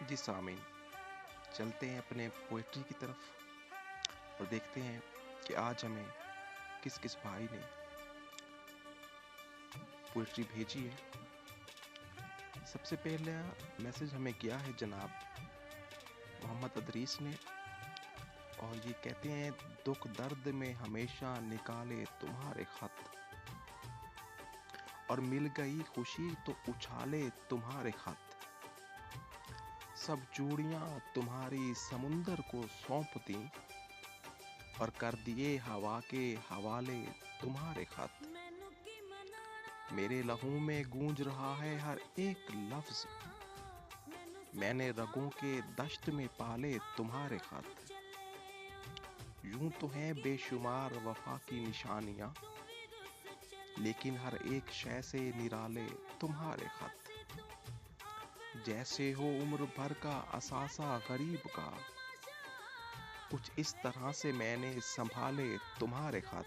जी सामीन, चलते हैं अपने पोइट्री की तरफ और देखते हैं कि आज हमें किस किस भाई ने पोइट्री भेजी है। सबसे पहला मैसेज हमें किया है जनाब मोहम्मद अदरीस ने, और ये कहते हैं, दुख दर्द में हमेशा निकाले तुम्हारे खत, और मिल गई खुशी तो उछाले तुम्हारे खत, सब चूड़ियां तुम्हारी समुंदर को सौंप दी, और कर दिए हवा के हवाले तुम्हारे खत। मेरे लहू में गूंज रहा है हर एक लफ्ज, मैंने रगों के दश्त में पाले तुम्हारे खत। यूं तो हैं बेशुमार वफा की निशानियां, लेकिन हर एक शय से निराले तुम्हारे खत। जैसे हो उम्र भर का असासा गरीब का, कुछ इस तरह से मैंने संभाले तुम्हारे खत।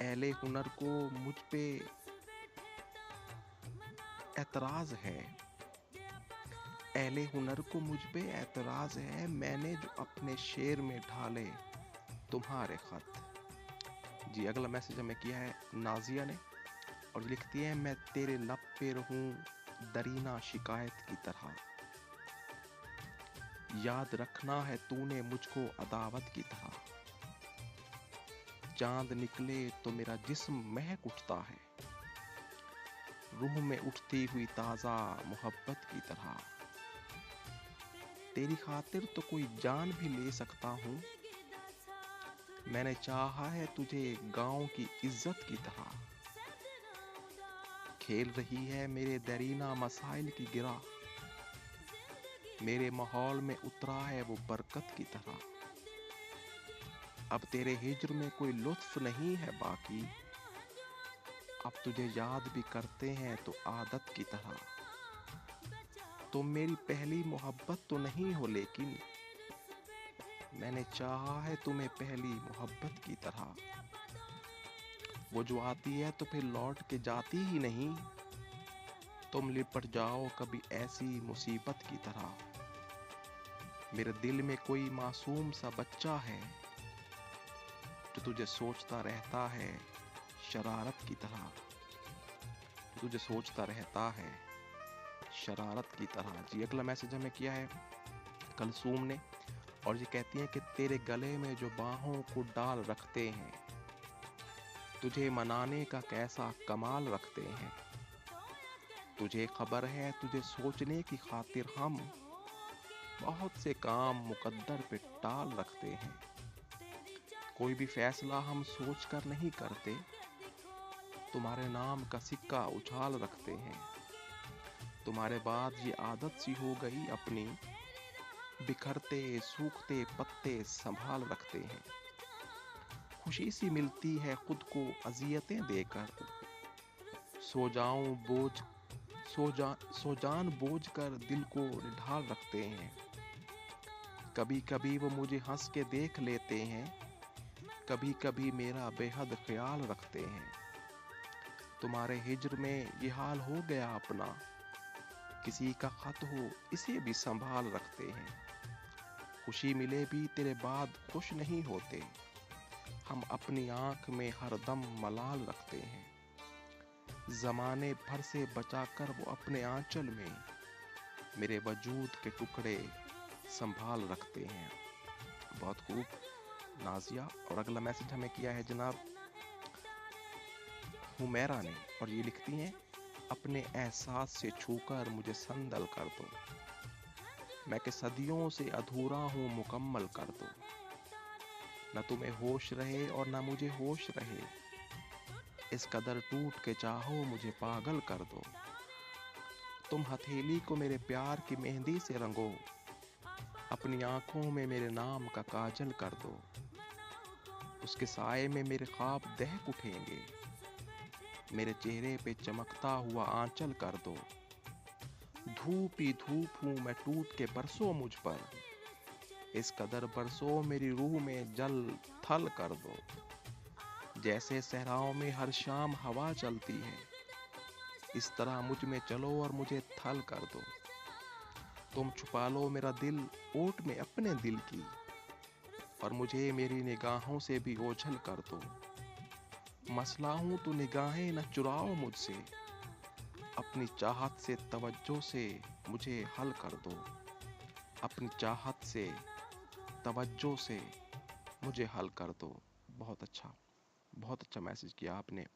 अहले हुनर को मुझ पे एतराज है, अहले हुनर को मुझ पे एतराज है, मैंने जो अपने शेर में ढाले तुम्हारे खत। जी अगला मैसेज हमें किया है नाजिया ने, और लिखती है, मैं तेरे लब पे रहूं दरीना शिकायत की तरह, याद रखना है तूने मुझको अदावत की तरह। चांद निकले तो मेरा जिस्म महक उठता है, रूह में उठती हुई ताज़ा मोहब्बत की तरह। तेरी खातिर तो कोई जान भी ले सकता हूँ, मैंने चाहा है तुझे गांव की इज्जत की तरह। खेल रही है मेरे दरीना मसाइल की गिरा, मेरे माहौल में उतरा है वो बरकत की तरह। अब तेरे हिज्र में कोई लुत्फ नहीं है बाकी, अब तुझे याद भी करते हैं तो आदत की तरह। तुम मेरी पहली मोहब्बत तो नहीं हो, लेकिन मैंने चाहा है तुम्हें पहली मोहब्बत की तरह। वो जो आती है तो फिर लौट के जाती ही नहीं, तुम लिपट जाओ कभी ऐसी मुसीबत की तरह। मेरे दिल में कोई मासूम सा बच्चा है, जो तुझे सोचता रहता है शरारत की तरह, जो तुझे सोचता रहता है शरारत की तरह। जी अगला मैसेज हमें किया है कलसूम ने, और ये कहती हैं कि तेरे गले में जो बाहों को डाल रखते हैं, तुझे मनाने का कैसा कमाल रखते हैं। तुझे खबर है तुझे सोचने की खातिर हम बहुत से काम मुकद्दर पे टाल रखते हैं। कोई भी फैसला हम सोच कर नहीं करते, तुम्हारे नाम का सिक्का उछाल रखते हैं। तुम्हारे बाद ये आदत सी हो गई अपनी, बिखरते सूखते पत्ते संभाल रखते हैं। खुशी सी मिलती है खुद को अजियतें देकर, सो जाऊं बोझ सो जान बोझ कर दिल को निढाल रखते हैं। कभी कभी वो मुझे हंस के देख लेते हैं, कभी कभी मेरा बेहद ख्याल रखते हैं। तुम्हारे हिज्र में ये हाल हो गया अपना, किसी का खत हो इसे भी संभाल रखते हैं। खुशी मिले भी तेरे बाद खुश नहीं होते, हम अपनी आंख में हरदम मलाल रखते हैं। जमाने भर से बचाकर वो अपने आंचल में मेरे वजूद के टुकड़े संभाल रखते हैं। बहुत खूब नाजिया। और अगला मैसेज हमें किया है जनाब हुमैरा ने, और ये लिखती हैं, अपने एहसास से छूकर मुझे संदल कर दो, मैं के सदियों से अधूरा हूँ मुकम्मल कर दो। न तुम्हें होश रहे और न मुझे होश रहे, इस कदर टूट के चाहो मुझे पागल कर दो। तुम हथेली को मेरे प्यार की मेहंदी से रंगो, अपनी आंखों में मेरे नाम का काजल कर दो। उसके साए में मेरे ख्वाब दहक उठेंगे, मेरे चेहरे पे चमकता हुआ आंचल कर दो। धूप ही धूप हूँ मैं टूट के बरसों मुझ पर, इस कदर बरसों मेरी रूह में जल थल कर दो। जैसे सहराओं में हर शाम हवा चलती है, इस तरह मुझ में चलो और मुझे थल कर दो। तुम छुपा लो मेरा दिल ओट में अपने दिल की, और मुझे मेरी निगाहों से भी ओझल कर दो। मसला हूँ तो निगाहें न चुराओ मुझसे, अपनी चाहत से तवज्जो से मुझे हल कर दो। अपनी चाहत से तवज्जो से मुझे हल कर दो। बहुत अच्छा मैसेज किया आपने।